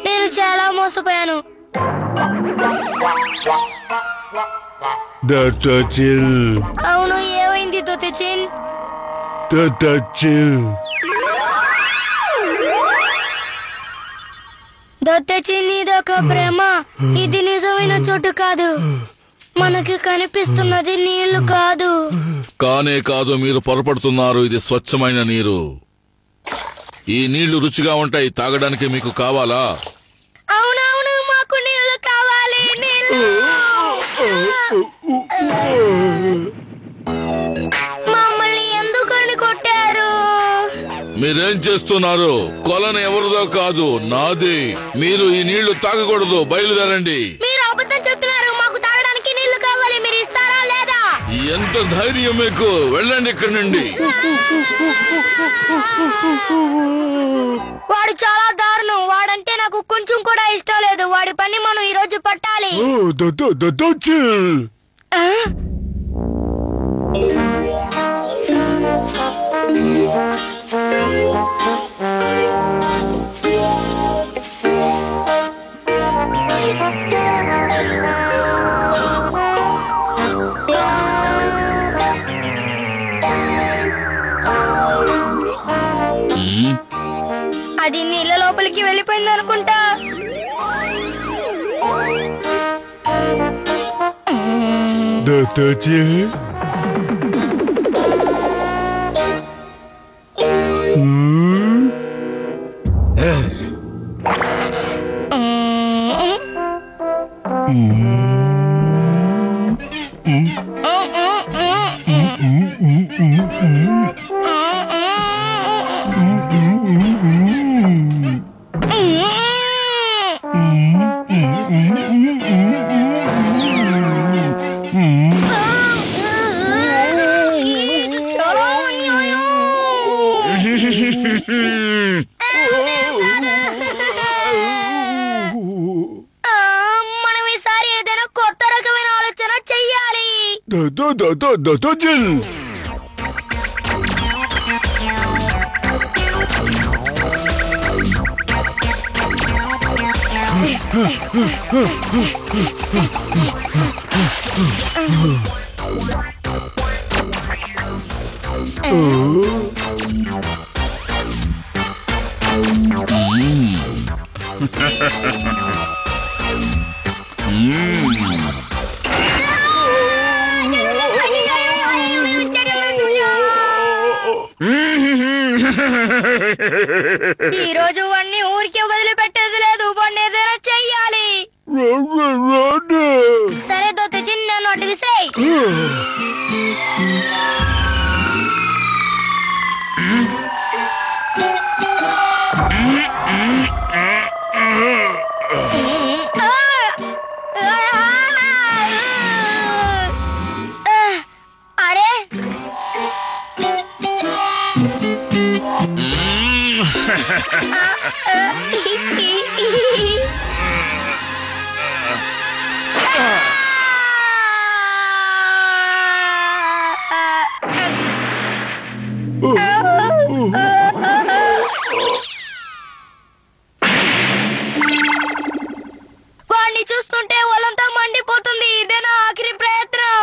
నేను చాలా మోసపోయాను. అవును, ఏమైంది దొతచిన్? దొతచిన్, ఇదొక భ్రమ. ఇది నిజమైన చోటు కాదు. మనకి కనిపిస్తున్నది నీళ్లు కాదు. కానే కాదు, మీరు పొరపడుతున్నారు. ఇది స్వచ్ఛమైన నీరు. ఈ నీళ్లు రుచిగా ఉంటాయి. తాగడానికి మీకు కావాలా? అవునవును, మాకు నీళ్లు కావాలి. మమ్మల్ని ఎందుకని కొట్టారు? మీరేం చేస్తున్నారు? కొలను ఎవరిదో కాదు, నాది. మీరు ఈ నీళ్లు తాగకూడదు. బయలుదేరండి. మీరు అబద్ధం చెప్తున్నారు. మాకు తాగడానికి నీళ్లు కావాలి. మీరు ఇస్తారా లేదా? ఎంత ధైర్యం మీకు? వెళ్ళండి ఇక్కడి నుండి. వాడు చాలా దారుణం. వాడంటే నాకు కొంచెం కూడా ఇష్టం లేదు. వాడి పని మనం ఈ రోజు పట్టాలి. అది నీళ్ళ లోపలికి వెళ్ళిపోయింది అనుకుంటా. మనం ఈసారి ఏదైనా కొత్త రకమైన ఆలోచన చెయ్యాలి. ఈ రోజు వాడిని ఊరికే వదిలిపెట్టేది లేదు. వాడిని ఏదైనా చెయ్యాలి. సరే దొతచిన్, నన్ను అటు విసిరేయ్. అరే, వాడిని చూస్తుంటే ఒళ్ళంతా మండిపోతుంది. ఇదేనా ఆఖరి ప్రయత్నం?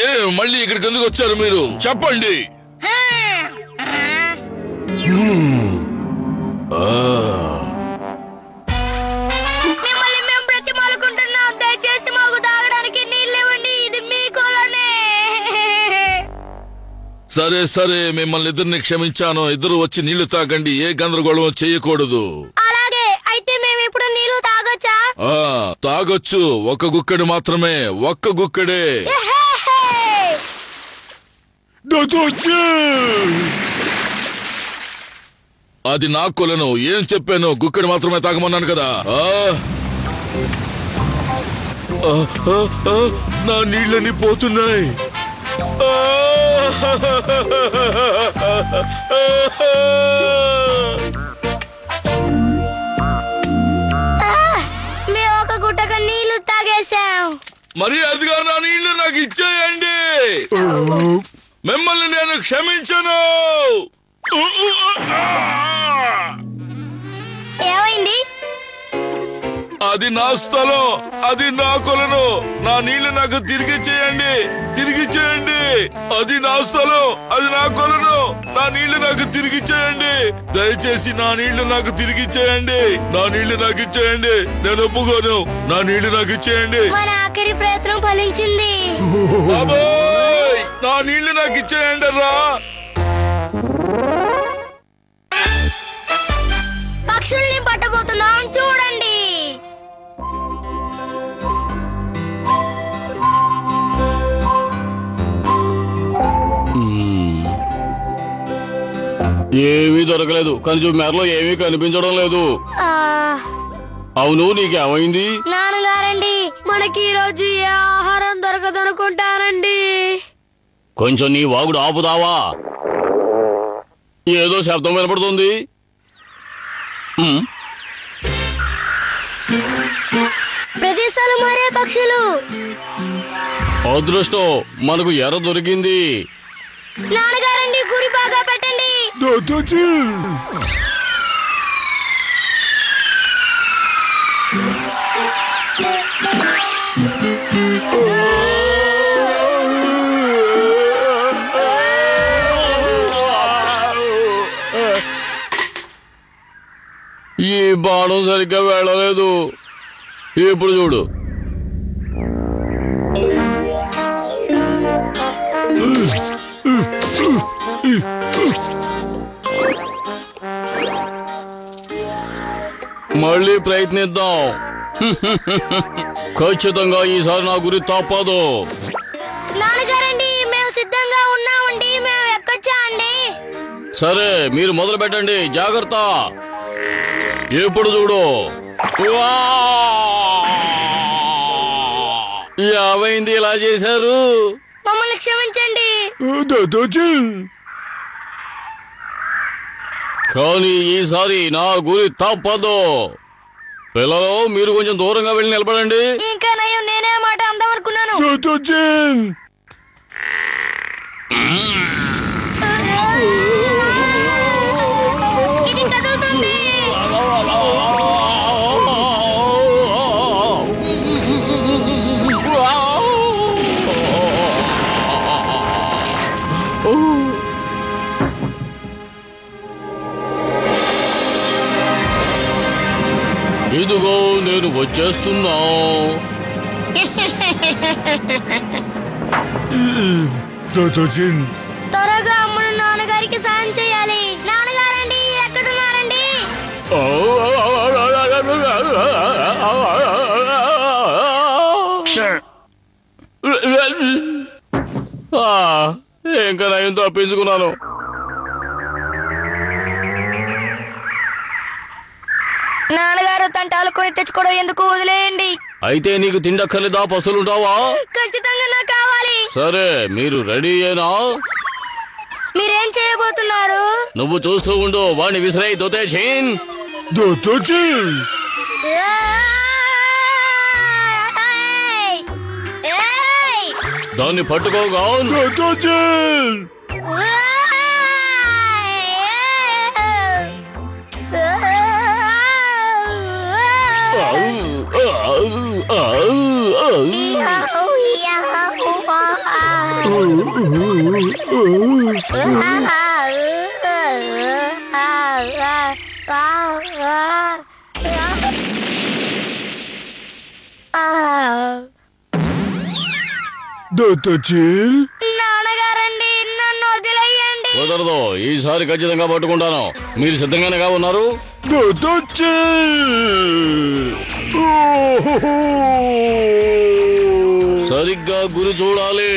ఏ, మళ్ళీ ఇక్కడికి ఎందుకు వచ్చారు మీరు? చెప్పండి. మిమ్మల్ని మేము బ్రతిమాలుకుంటున్నాం. దయచేసి మాకు తాగడానికి నీళ్ళు ఇవ్వండి. ఇది మీ కొలనే. సరే సరే, మిమ్మల్ని ఇద్దరిని క్షమించాను. ఇద్దరు వచ్చి నీళ్లు తాగండి. ఏ గందరగోళం చేయకూడదు. అలాగే, అయితే మేము ఇప్పుడు నీళ్లు తాగొచ్చా? తాగొచ్చు. ఒక్క గుక్కడి మాత్రమే. ఒక్క గుక్కడే. అది నా కొలను. ఏం చెప్పాను? గుక్కడి మాత్రమే తాగమన్నాను కదా. నా నీళ్ళని పోతున్నాయి. మేము ఒక గుట్టగా నీళ్లు తాగేశాం. మరి అదిగా నా నీళ్లు నాకు ఇచ్చేయండి. మిమ్మల్ని నేను క్షమించను. ఏమైంది? అది నా స్థలం, అది నా కొలను. నా నీళ్లు నాకు తిరిగి చేయండి, తిరిగి చేయండి. అది నా స్థలం, అది నా కొలను. నా నీళ్లు నాకు తిరిగి చేయండి. దయచేసి నా నీళ్లు నాకు తిరిగి చేయండి. నా నీళ్లు నాకు ఇచ్చేయండి. నేను ఒప్పుకోను. నా నీళ్లు నాకు ఇచ్చేయండి. మన ఆఖరి ప్రయత్నం ఫలించింది. బాబోయ్, నా నీళ్లు నాకు ఇచ్చేయండి రా. పక్షుల్ని పట్టబోతున్నాం, చూడండి. ఏమీ దొరకలేదు. కనిచూ మేరలో ఏమీ కనిపించడం లేదు. అవును, నీకేమైంది? నాన్నగారండి, మనకి ఈ రోజు ఏ ఆహారం దొరకదనుకుంటానండి. కొంచెం నీ వాగుడు ఆపుదావా? ఏదో శబ్దం వినపడుతుంది. ప్రదేశాలు మారే పక్షులు. అదృష్టం, మనకు ఎర్ర దొరికింది. నాన్నగారండి, గురి బాగా పెట్టండి. ఈ బాణం సరిగ్గా వెళ్ళలేదు. ఇప్పుడు చూడు. మళ్ళీ ప్రయత్నిద్దాం. ఖచ్చితంగా ఈసారి నా గురి తప్పదు. నాన్నగారండి, మేము సిద్ధంగా ఉన్నామండి. మేము ఎక్కొచ్చా అండి. సరే, మీరు మొదలు పెట్టండి. జాగ్రత్త. ఇప్పుడు చూడు. ఏమైంది ఇలా చేశారు? మమ్మల్ని క్షమించండి. కానీ ఈసారి నా గురి తప్పదు. పిల్లలు, మీరు కొంచెం దూరంగా వెళ్ళి నిలబడండి. ఇంకా నయం, నేనే మాట అందవనుకున్నాను. ఇది కదులుతుంది. ఇదిగో నేను వచ్చేస్తున్నా. త్వరగా అమ్మను నాన్నగారికి సాయం చేయాలి. నాన్నగారండి, ఎక్కడున్నారండి? ఇంకా నేను తప్పించుకున్నాను. నాన్నగారు తంటాలు కొని తెచ్చుకోవడం ఎందుకు, వదిలేయండి. అయితే నీకు తిండక్కర్లేదా? పస్తులుంటావా? ఖచ్చితంగా నాకు కావాలి. సరే, మీరు రెడీయేనా? మీరేం చేయబోతున్నారు? నువ్వు చూస్తూ ఉండు. వాణ్ణి విసిరాయి. దొతేచిన్. దాన్ని పట్టుకోగా. నాన్నగారండి, నన్ను వదిలేయండి. కుదరదు. ఈసారి ఖచ్చితంగా పట్టుకుంటాను. మీరు సిద్ధంగానేగా ఉన్నారు? సరిగ్గా గురి చూడాలి.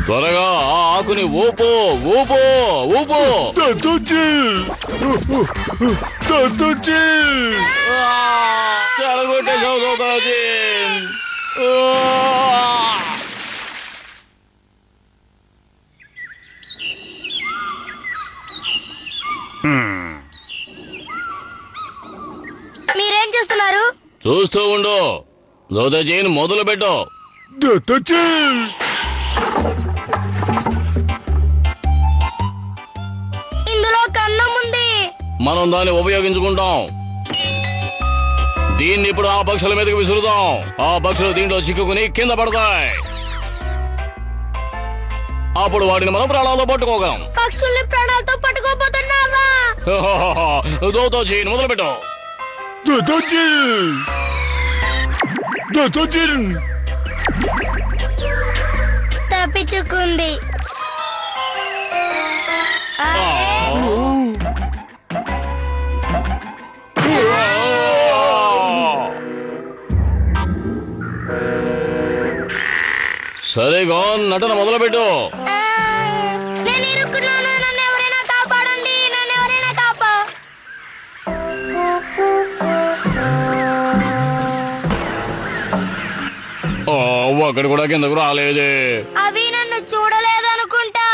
త్వరగా ఆ ఆకుని ఊపు ఊపు ఊపు. చెడగొట్టేశావు దొతేచిన్. మీరేం చేస్తున్నారు? చూస్తూ ఉండు. దోతజీని మొదలు పెట్టు. ఇందులో కన్నం ఉంది. మనం దాన్ని ఉపయోగించుకుంటాం. దీన్ని ఇప్పుడు ఆ పక్షుల మీదకి విసురుదాం. ఆ పక్షులు దీంట్లో చిక్కుకుని కింద పడతాయి. అప్పుడు వాటిని మనం ప్రాణాలతో పట్టుకోగలం. పక్షుల్ని ప్రాణాలతో పట్టుకోబోతున్నావా? దోతజీని మొదలు పెట్టు. తప్పించుకుంది. సరేగా నటన మొదలు పెట్టు. నేను ఇరుక్కున్నాను. నన్ను ఎవరైనా కాపాడండి. నన్ను ఎవరైనా అక్కడ కూడా కిందకు రాలేదే. అవి నన్ను చూడలేదనుకుంటా.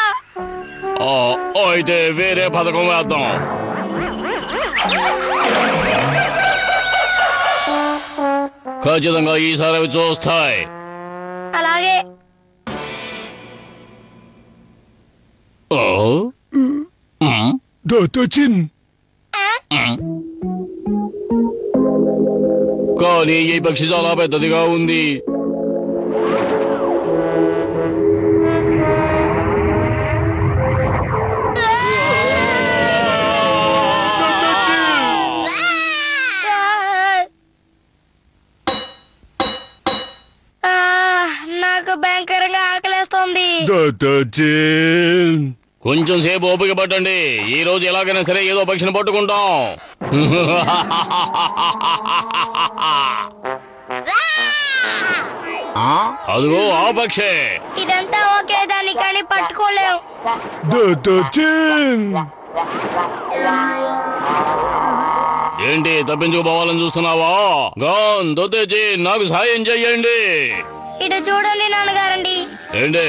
అయితే వేరే పథకం వేద్దాం. ఖచ్చితంగా ఈసారి అవి చూస్తాయి. అలాగే. కానీ ఈ పక్షి చాలా పెద్దదిగా ఉంది. నాకు భయంకరంగా ఆకలేస్తోంది. కొంచెం సేపు ఓపిక పట్టండి. ఈ రోజు ఎలాగైనా సరే ఏదో పక్షిని పట్టుకుంటాం. అదిగో ఆ పక్షి. ఇదంతా ఓకే, దాన్ని కానీ పట్టుకోలేం. ఏంటి తప్పించుకుపోవాలని చూస్తున్నావా? గాన్ దొతేజీ నాకు సాయం చెయ్యండి. ఇటు చూడండి నాన్నగారండి. ఏంటి?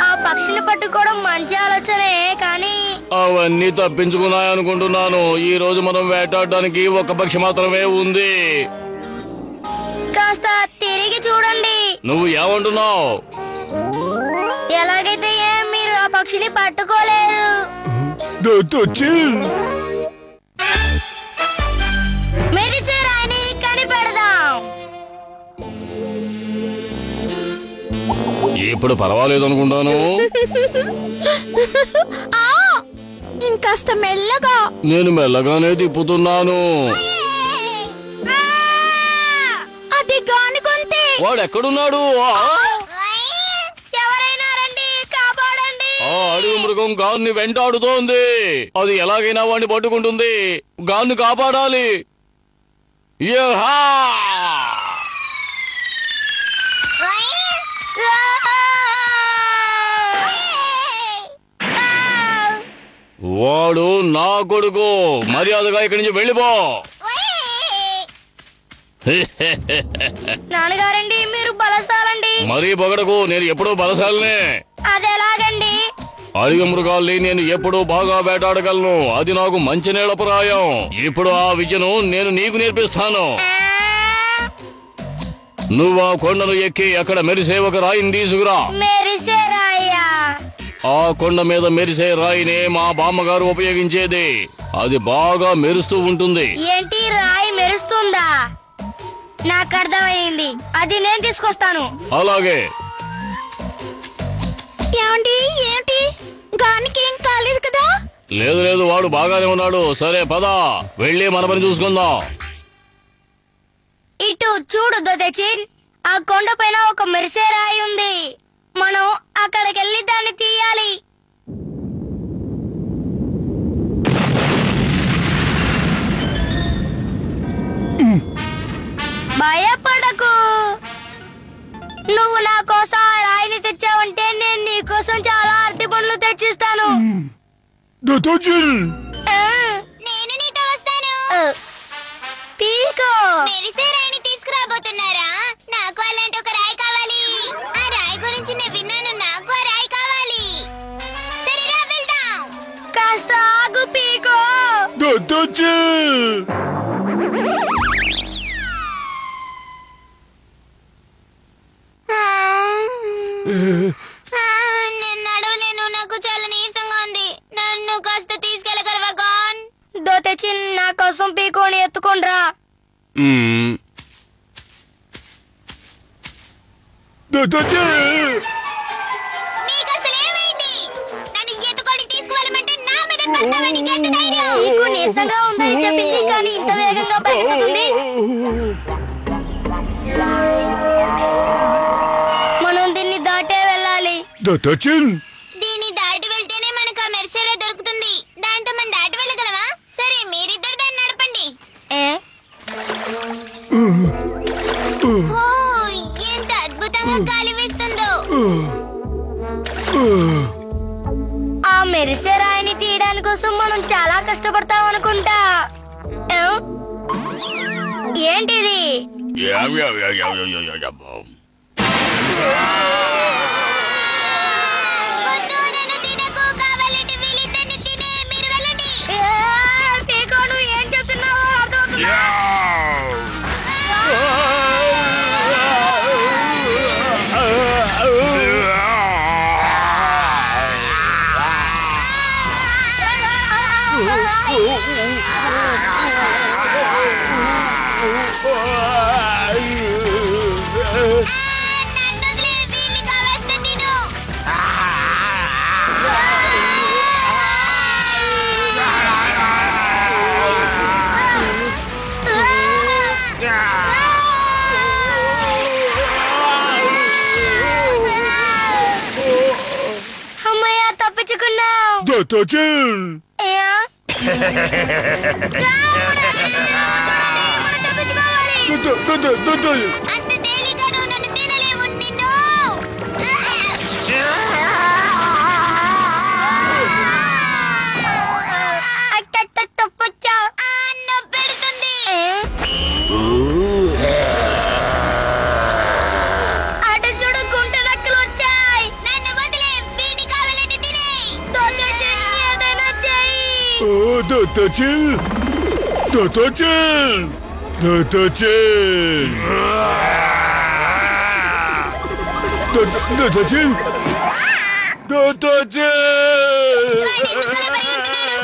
ఆ పక్షిని పట్టుకోవడం మంచి ఆలోచనే, కానీ అవన్నీ తప్పించుకున్నాయనుకుంటున్నాను. ఈ రోజు మనం వేటాడడానికి ఒక పక్షి మాత్రమే ఉంది. కాస్త తిరిగి చూడండి. నువ్వు ఏమంటున్నావు? ఎలాగైతే మీరు ఆ పక్షిని పట్టుకోలేరు. మెరిసే రాయిని కనిపెడదాం. ఇప్పుడు పర్వాలేదు అనుకుంటాను. ఇంకాస్త మెల్లగా. నేను మెల్లగానే తిప్పుతున్నాను. అది గాని గొంతే. వాడు ఎక్కడున్నాడు? ఎవరైనా రండి, కాపాడండి. ఆ అడవి మృగం గాన్ని వెంటాడుతోంది. అది ఎలాగైనా వాడిని పట్టుకుంటుంది. గాన్ని కాపాడాలి. యహా! వాడు నా కొడుకు. మర్యాదగా ఇక్కడి నుంచి వెళ్ళిపో. నాన్నగారండి, మీరు బలశాలండి. మరీ పొగడకు. నేను ఎప్పుడూ బలశాలనే. అదెలాగండి? అడవి మృగాల్ని నేను ఎప్పుడూ బాగా వేటాడగలను. అది నాకు మంచి నేలప్రాయం. ఇప్పుడు ఆ విద్యను నేను నీకు నేర్పిస్తాను. నువ్వు ఆ కొండను ఎక్కి అక్కడ మెరిసే ఒక రాయిని తీసుకురా. మెరిసే రాయా? ఆ కొండ మీద మెరిసే రాయినే మా బామ్మగారు ఉపయోగించేది. అది బాగా మెరుస్తూ ఉంటుంది. ఏంటి, రాయి మెరుస్తుందా? నాకు అర్థమైంది. అది నేను తీసుకొస్తాను. అలాగే. ఏమండి, ఏంటి గానికి ఏం కాలేదు కదా? లేదు లేదు, వాడు బాగానే ఉన్నాడు. సరే పద, వెళ్ళి మన పని చూసుకుందాం. ఇటు చూడు దొదచిన్, ఆ కొండ పైన ఒక మెరిసే రాయి ఉంది. మనం అక్కడికి వెళ్ళి దాన్ని తీయాలి. భయపడకు. నువ్వు నా కోసం ఆ రాయిని తెచ్చావంటే నేను నీ కోసం చాలా అరటి పండ్లు తెచ్చిస్తాను. నేను నీతో వస్తాను. పీకో. మెరిసే రాయిని తీసుకురాబోతున్నారా? నాకు అలాంటి ఒక రాయి కావాలి. ఆ రాయి గురించి నేను విన్నాను. నాకు ఆ రాయి కావాలి. సరేరా, వెళ్దాం. కాస్త ఆగు పీకో. నేను నడవలేను, నాకు చాలా నీరసంగా ఉంది. నన్ను కాస్త తీసుకెళ్ళగలవా గాన్? దోతేచిన్ నా కోసం పీకోని ఎత్తుకోండ్రా. నీకు అసలు ఏమైంది? నన్ను ఎత్తుకొని తీసుకువెళ్ళమంటే నా మీద పడతావా? నీకెంత ధైర్యం? నీకు నీరసంగా ఉందని చెప్పింది కానీ ఇంత వేగంగా పరిగెత్తుతుంది. మనం దీన్ని దాటే వెళ్ళాలి. దీన్ని దాటి వెళ్తేనే మనకు ఆ మెర్సేరా దొరుకుతుంది. దాంతో మనం దాటి వెళ్ళగలమా? సరే, మీరిద్దరు దాన్ని నడపండి. ఓ, ఎంత అద్భుతంగా గాలి వేస్తుందో. ఆ మెరిసే రాయిని తీయడానికి కోసం మనం చాలా కష్టపడతాం అనుకుంటా. ఏంటిది? వద్దు, నన్ను తినకు. కావాలంటే వీళ్ళిద్దరిని తినే. మీరు వెళ్ళండి. పీకో, నువ్వు ఏం చెప్తున్నావో అర్థమవుతుందా? నన్ను వదిలే, వీళ్ళని కావేస్తే తిను. అమ్మయ్య, తప్పించుకున్నావు. అంత తేలిగ్గా నువ్వు నన్ను తినలేవు. నిన్ను తప్పొచ్చా? నొప్పెడుతుంది. అటు చూడు, గుంట నక్కలు వచ్చాయి. నన్ను వదిలే, వీడిని కావాలంటే తినే. ఏదైనా చెయ్యి.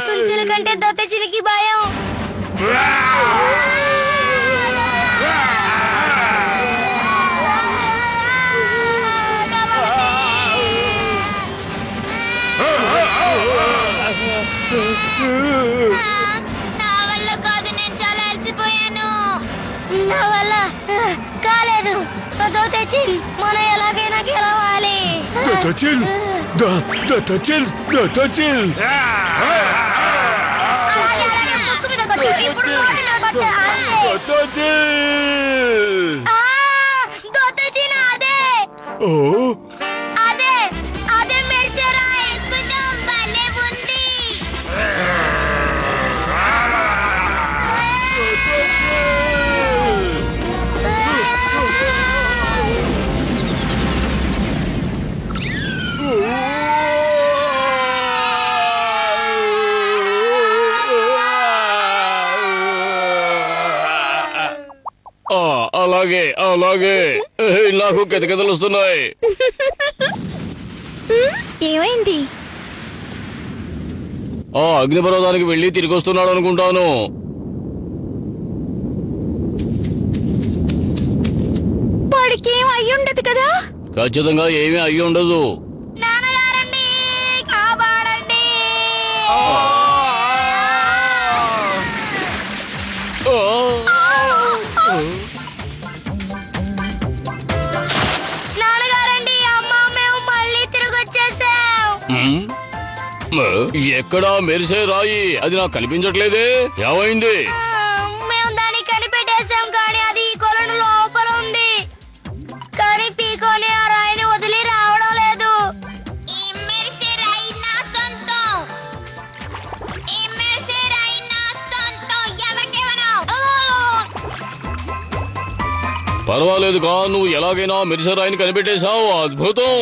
సుంచుల కంటే దోతచినికి భయం. నా వల్ల కాదు, నేను చాలా అలసిపోయాను. నా వల్ల కాలేదు. దోతచిన్, మనం ఎలాగైనా గెలవాలి. అలాగే, అలాగే, ముక్కు మీద కొట్టు. ఇప్పుడు నోటి మీద కొట్టు. అంతే. దోతచిన్, అదే అదే అదే మెరిసే రాయి. అద్భుతం, భలే ఉంది. అలాగే అలాగే. నాకు కితకితలు వస్తున్నాయి. ఏమైంది? ఆ అగ్నిపర్వతానికి వెళ్ళి తిరిగి వస్తున్నాడు అనుకుంటాను. వాడికి ఏం అయ్యి ఉండదు కదా? ఖచ్చితంగా ఏమీ అయ్యి ఉండదు. నాన్నగారండి, కాపాడండి. నాన్నగారండి, అమ్మ, మేము మళ్ళీ తిరిగి వచ్చేసాం. ఎక్కడా మెరిసే రాయి? అది నాకు కనిపించట్లేదే. ఏమైంది? మేము దాన్ని కనిపెట్టేసాం కానీ అది ఈ కొలను లోపల ఉంది. కానీ పీకోని ఆ రాయిని వదిలి రావడం లేదు. ఈ మెరిసే రాయి నా సొంతం. ఈ మెరిసే రాయి నా సొంతం. ఎవరికేమనో. పర్వాలేదుగా, నువ్వు ఎలాగైనా మెరిసే రాయిని కనిపెట్టేశావు. అద్భుతం.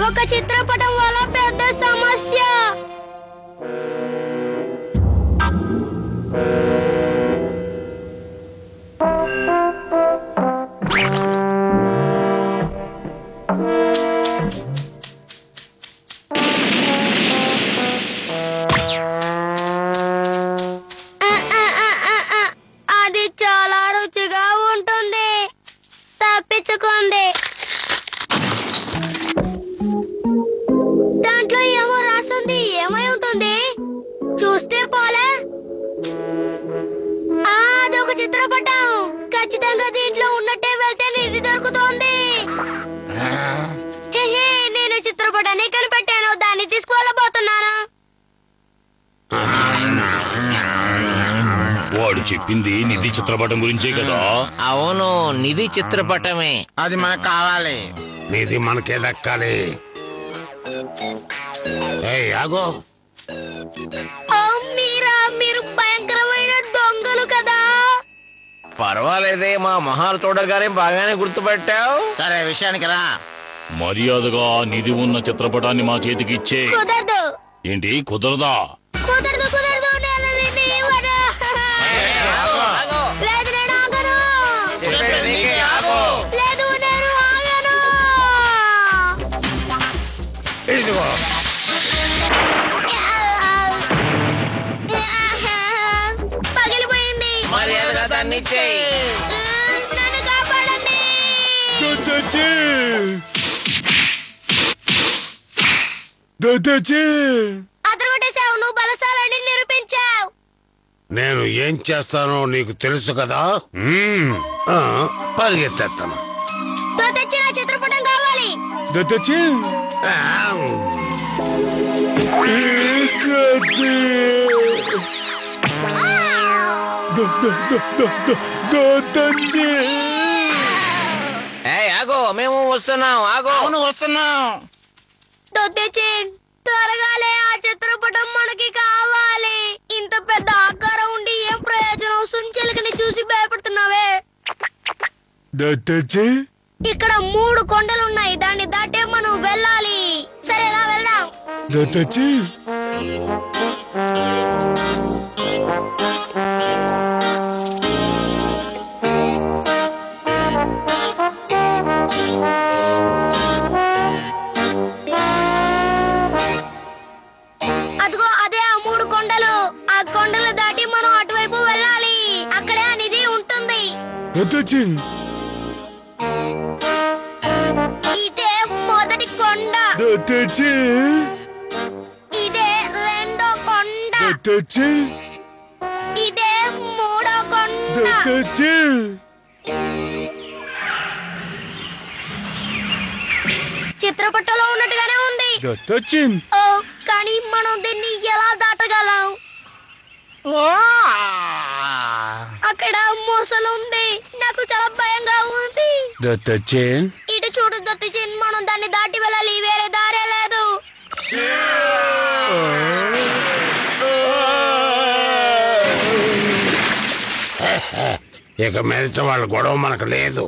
ఒక చిత్రపటం వల్ల పెద్ద సమస్య. అది చాలా రుచిగా ఉంటుంది. తప్పించుకోండి. దాంట్లో ఏమో రాస్తుంది. ఏమై ఉంటుంది? చూస్తే పోలే. అదొక చిత్రపటం. ఖచ్చితంగా దీంట్లో ఉన్నట్టే వెళ్తే నిధి దొరుకుతోంది. నేను చిత్రపటాన్ని కనిపెట్టాను. దాన్ని తీసుకువెళ్ళబోతున్నాను. వాడు చెప్పింది నిధి చిత్రపటం గురించే కదా? అవును, నిధి చిత్రపటమే. అది మనకు కావాలి. నీది మనకే దక్కాలి. ఆగో. మీరు భయంకరమైన దొంగలు కదా. పర్వాలేదే, మా మొహాలు చూడగానే బాగానే గుర్తుపెట్టావు. సరే, విషయానికి రా. మర్యాదగా నిధి ఉన్న చిత్రపటాన్ని మా చేతికి ఇచ్చే. కుదరదు. ఏంటి కుదరదా? కుదరదు కుదరదు. నేను నిన్ను ఇవ్వను. లేదు, నేను ఆగను. లేదు, నేను ఆగను. ఇదిగో. పగిలిపోయింది. మర్యాదగా దాన్ని ఇచ్చేయ్. నన్ను కాపాడండి. అదరగొట్టేశావు. నువ్వు బలశాలని నిరూపించావు. నేను ఏం చేస్తానో నీకు తెలుసు కదా. పరిగెత్తేస్తాను. తెచ్చిన చిత్రపటం కావాలి. ఆగో, మేము వస్తున్నాం. ఆగో. అవును, వస్తున్నాం. త్వరగాలే. ఆ చిత్రపటం మనకి కావాలి. ఇంత పెద్ద ఆకారం ఉండి ఏం ప్రయోజనం? సుంచెలకని చూసి భయపడుతున్నావే. ఇక్కడ 3 కొండలున్నాయి. దాన్ని దాటే మనం వెళ్ళాలి. సరేనా, వెళ్దాం. అదిగో, అదే ఆ 3 కొండలు. ఆ కొండలు దాటి మనం అటువైపు వెళ్ళాలి. అక్కడే ఆ నిధి ఉంటుంది. ఇదే మొదటి కొండ. ఇదే రెండో కొండ. ఇదే మూడో కొండ. చిత్రపటంలో ఉన్నట్టుగానే ఉంది. ఓ, కానీ మనం దీన్ని ఎలా దాటగలం? అక్కడ మొసలుంది. నాకు చాలా భయంగా ఉంది. ఇటు చూడు దత్తచిన్, మనం దాన్ని దాటి వెళ్ళాలి. వేరే దారే లేదు. ఇక మీదట వాళ్ళ గొడవ మనకు లేదు.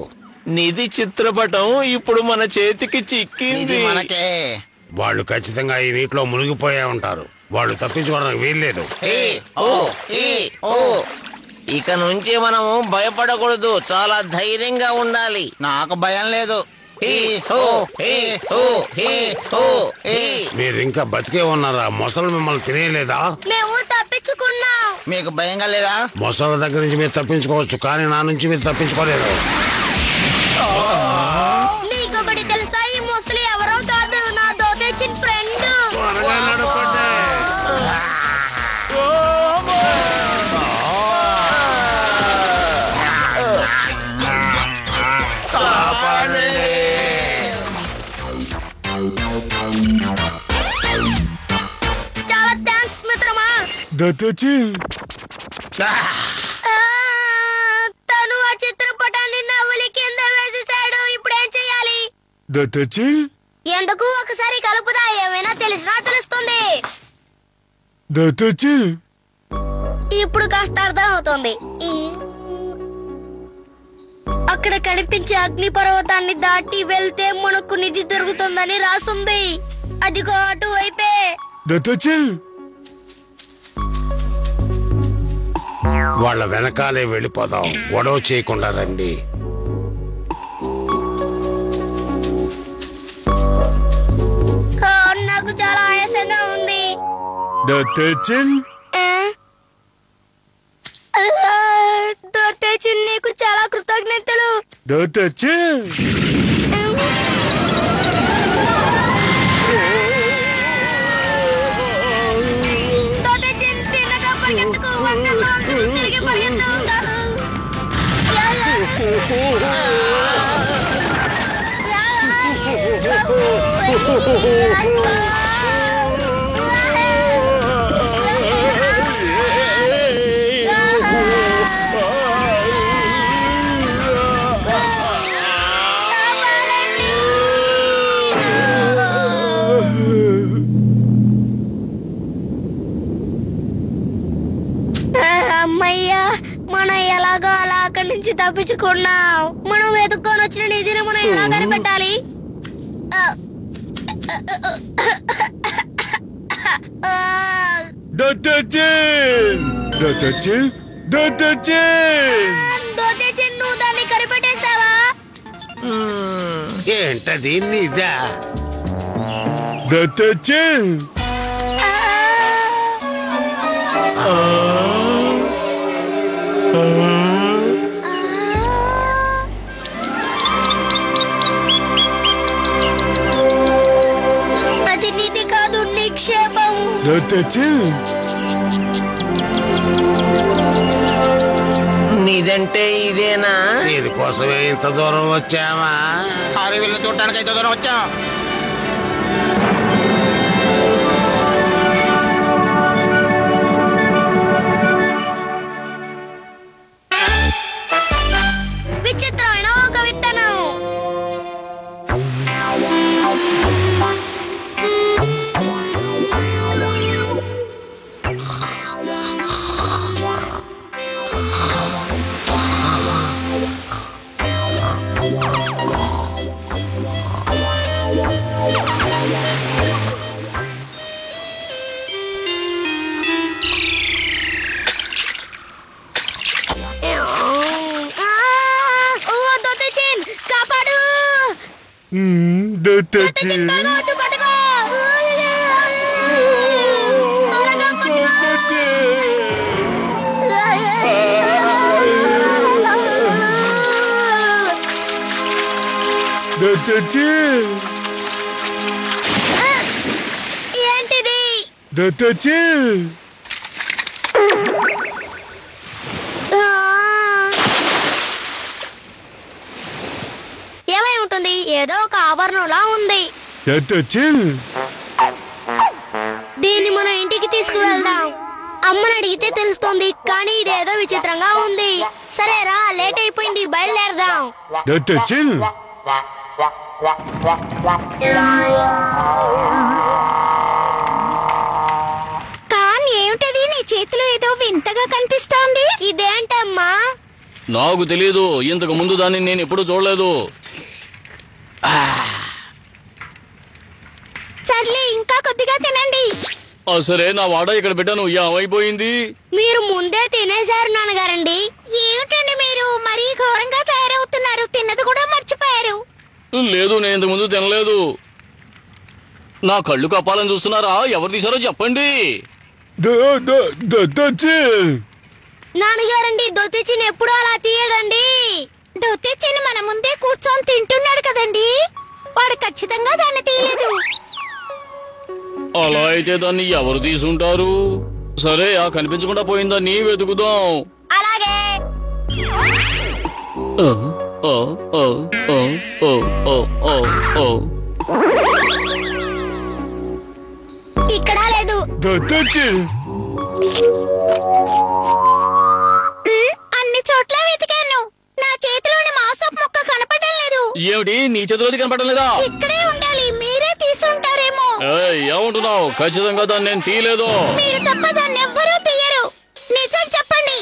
నిధి చిత్రపటం ఇప్పుడు మన చేతికి చిక్కింది. ఇది మనకే. వాళ్ళు ఖచ్చితంగా ఈ నీటిలో మునిగిపోయే ఉంటారు. వాళ్ళు తప్పించుకోవడానికి వీల్లేదు. ఇక నుంచి మనము భయపడకూడదు. చాలా ధైర్యంగా ఉండాలి. నాకు భయం లేదు. మీరు ఇంకా బతికే ఉన్నారా? మొసలు మిమ్మల్ని తినేయలేదా? మేము తప్పించుకున్నాం. మీకు భయంగా లేదా? మొసళ్ళ దగ్గర నుంచి మీరు తప్పించుకోవచ్చు, కానీ నా నుంచి మీరు తప్పించుకోలేరు. నీకొకటి తెలుసా? ఈ ముసలి ఎవరో కాదు, నా దోతేచిన ఫ్రెండ్. త్వరగా నడపండి. చాలా థ్యాంక్స్ మిత్రమా. తను ఆ చిత్రపటాన్ని నవ్వులి కింద వేసేసాడు. ఇప్పుడేం చెయ్యాలి? ఎందుకు ఒకసారి కలుపుదా? ఏమైనా తెలిసినా తెలుస్తుంది. ఇప్పుడు కాస్త అర్థం అవుతుంది. అక్కడ కనిపించే అగ్ని పర్వతాన్ని దాటి వెళ్తే మనకు నిధి దొరుకుతుందని రాసుంది. అదిగో అటువైపే. వాళ్ళ వెనకాలే వెళ్ళిపోదాం. గొడవ చేయకుండా రండి. నాకు చాలా ఆయాసంగా ఉంది. దొత్తేచిన్ నీకు చాలా కృతజ్ఞతలు. దొత్తేచిన్ తిన్నగా పరిగెత్తుకు, తిరిగి పరిగెత్తు. అమ్మయ్యా, మనం ఎలాగో అలా అక్కడి నుంచి తప్పించుకున్నాం. మనం వెతుక్కొని వచ్చిన నిధిని మనం ఎలా కనిపెట్టాలి? నువ్వు దాన్ని కనిపెట్టేశావా? ఏంటది? నిజా? అది నిధి కాదు, నిక్షేపం. నీదంటే ఇదేనా? దీనికోసమే ఇంత దూరం వచ్చామా? వీళ్ళని చూడటానికి ఇంత దూరం వచ్చాం. విచిత్రమైన ఒక విత్తనం. కాపాడు. ఏంటిది? ఏమై ఉంటుంది? ఏదో ఒక ఆభరణంలా ఉంది. దీన్ని మనం ఇంటికి తీసుకువెళ్దాం. అమ్మని అడిగితే తెలుస్తుంది, కానీ ఇదేదో విచిత్రంగా ఉంది. సరేరా, లేట్ అయిపోయింది, బయలుదేరదాం. కానీ ఏమిటది నీ చేతిలో ఏదో వింతగా కనిపిస్తోంది? ఇదేంటమ్మా? నాకు తెలీదు, ఇంతకు ముందు దాన్ని నేను ఎప్పుడు చూడలేదు. సర్లే, ఇంకా కొద్దిగా తినండి. సరే, నా వాడ ఇక్కడ పెట్టాను. ఏమైపోయింది? మీరు ముందే తినేశారు నాన్నగారండి. ఏమిటండి మీరు మరీ ఘోరంగా తయారవుతున్నారు? తిన్నది కూడా మర్చిపోయారు. లేదు, నేను ఇంతకు ముందు తినలేదు. నా కళ్ళు కప్పాలని చూస్తున్నారా? ఎవరు తీశారో చెప్పండి. నాన్నగారండి, దొత్తిచిన్ ఎప్పుడు అలా తీయడండి. దొత్తిచిన్ మన ముందే కూర్చొని తింటున్నాడు కదండి, వాడు ఖచ్చితంగా దాన్ని తీయలేదు. అలా అయితే దాన్ని ఎవరు తీసుంటారు? సరే, ఆ కనిపించకుండా పోయిందాన్ని వెతుకుదాం. అలాగే. ఇక్కడ లేదు. అన్ని చోట్ల వెతికాను, నా చేతిలోని మాంసపు ముక్క కనపడడం లేదు. ఏమిటి? నీ చేతిలోది కనపడడం లేదా? ఇక్కడే ఉండాలి, మీరే తీసుంటారేమో. ఏమంటున్నావు? ఖచ్చితంగా దాన్ని నేను తీయలేదు. మీరు తప్ప దాన్ని ఎవ్వరూ తీయరు. నిజం చెప్పండి.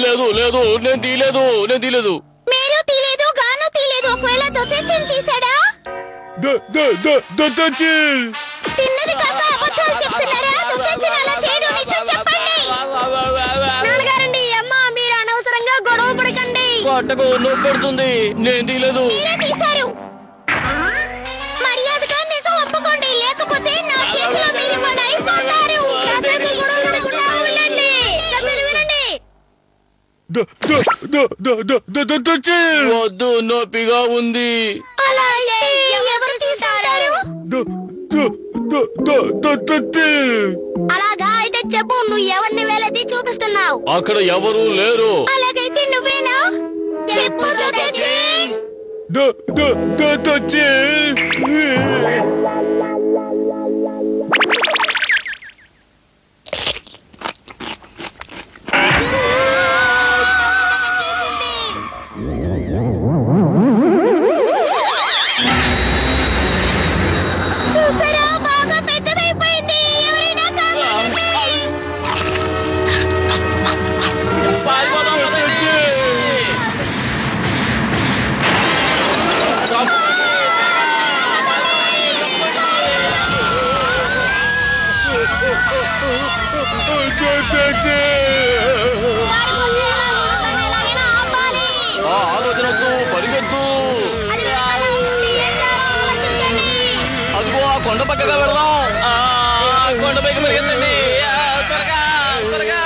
లేదు లేదు, నేను తీయలేదు. మీరు తీయలేదు, గాను తీయలేదు. ఒకవేళ దొత్తిచిన్ తీసాడా? తిన్నది కాక అబద్ధాలు చెప్తున్నారా? దొత్తిచిన్ అలా చేయడు. నిజం చెప్పండి. నాన్నగారండి, అమ్మ పట్టకు నొప్పి పెడుతుంది. నేను తీయలేదు. తీశారు. మర్యాదగా నిజం ఒప్పుకోండి, లేకపోతే నా చేతిలో మీరు వాళ్ళు అయిపోతారు. వద్దు, నొప్పిగా ఉంది. అలా అయితే ఎవరు తీసుకుంటారు? అలాగా అయితే చెప్పు, నువ్వు ఎవరిని వేలెత్తి చూపిస్తున్నావు? అక్కడ ఎవరు లేరు. అలాగైతే నువ్వేనా? చెప్పు దొత్తచేన్. చూసారా, బాగా పెద్దదైపోయింది. ఎవరైనా కాపాడండి. ఆ ఆలోచనకు పరిగెత్తు. అదిగో ఆ కొండ పక్కగా వెళ్దాం. కొండపైకి పరిగెత్తండి. త్వరగా త్వరగా.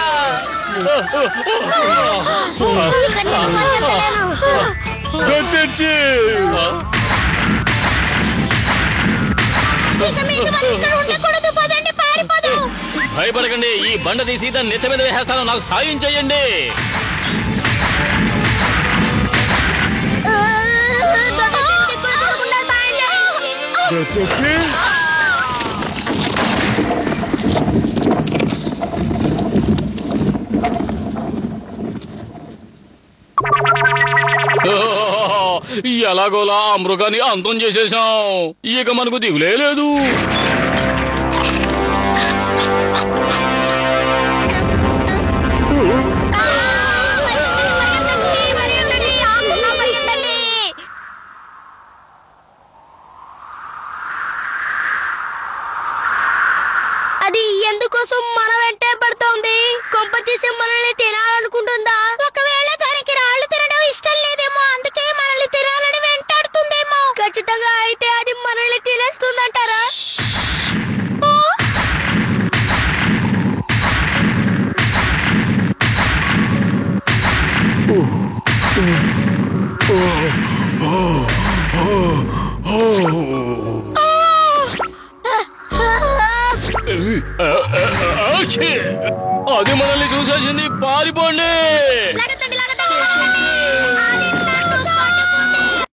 ఇక మీద మనం ఇక్కడ ఉండకూడదు. పదండి, పారిపోదాం. భయపడకండి, ఈ బండ తీసి దాన్ని నెత్తి మీద వేసేస్తాను. నాకు సాయం చెయ్యండి. ఎలాగోలా ఆ మృగాన్ని అంతం చేసేసాం. ఇక మనకు దిగులే లేదు. అది ఎందుకోసం మన వెంటే పడుతోంది? కొంప తీసి మనల్ని తినాలనుకుంటుందా? ఒకవేళ దానికి రాళ్ళు తినడం ఇష్టం లేదేమో, అందుకే మనల్ని తినాలని వెంటాడుతుందేమో. ఖచ్చితంగా అయితే అది మనల్ని తినేస్తుందంటారా? అది మనల్ని చూసేసింది. పారిపోండి. లాగండి, లాగండి.